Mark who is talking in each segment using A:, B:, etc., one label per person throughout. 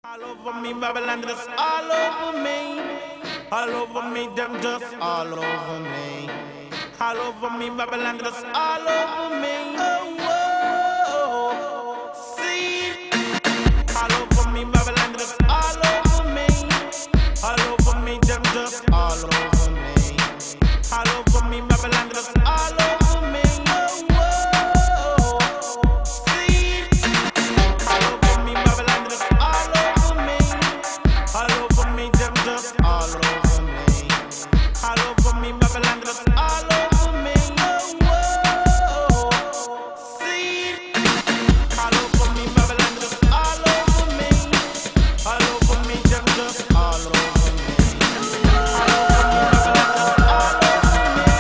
A: All over me, Babylon just all over me. All over me, them just all over me. All over me, Babylon just all over me. Oh, whoa, see. All over me, Babylon just all over me. All over me, them just all over me. All over me, Babylon just all over me. Oh, whoa, see. All over me, Babylon just all over me. All over me, them just all over me. All over me, Babylon just all over me. Oh, whoa, see. All over me, Babylon just all over me. All over me, them just all over me. All over me, Babylon just all over me.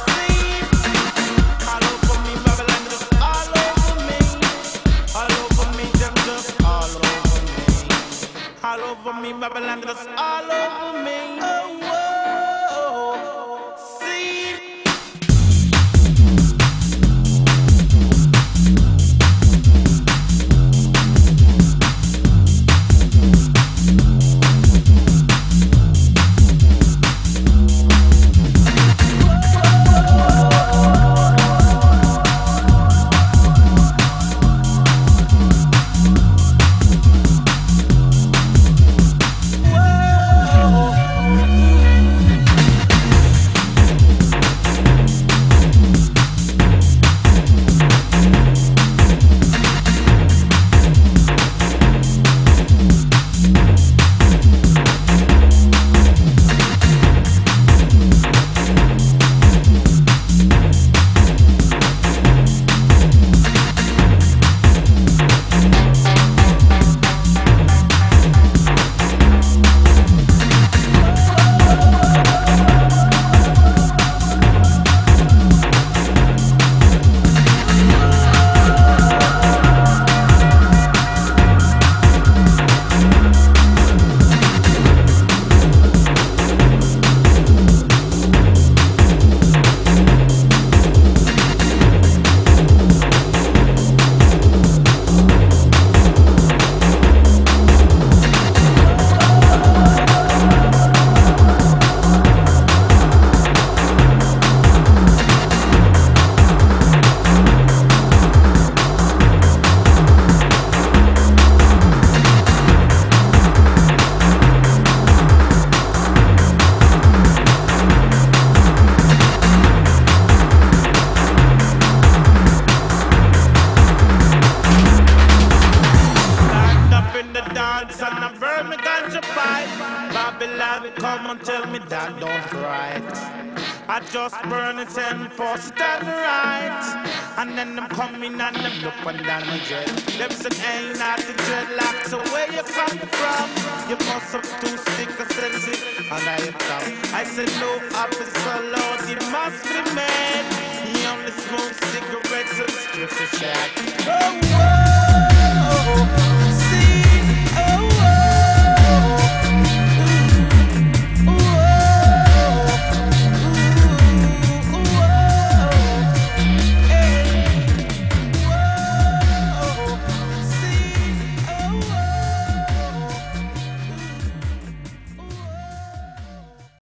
A: See. All over me, Babylon just all over me. All over me, them just all over me. All over me, Babylon just all over me. Oh, whoa, see. Stand up in the dance and I burn me ganja pipe. Babylon, come and tell me that don't right. I just burn it and for stand right. And then them coming and them look and down my jet. Them say ain't not the dreadlocks, so where you come from? You must have too sick or sensitive, and I come. I said no officer, Lord, it must be made. He only smokes cigarettes and strips a shack. Oh,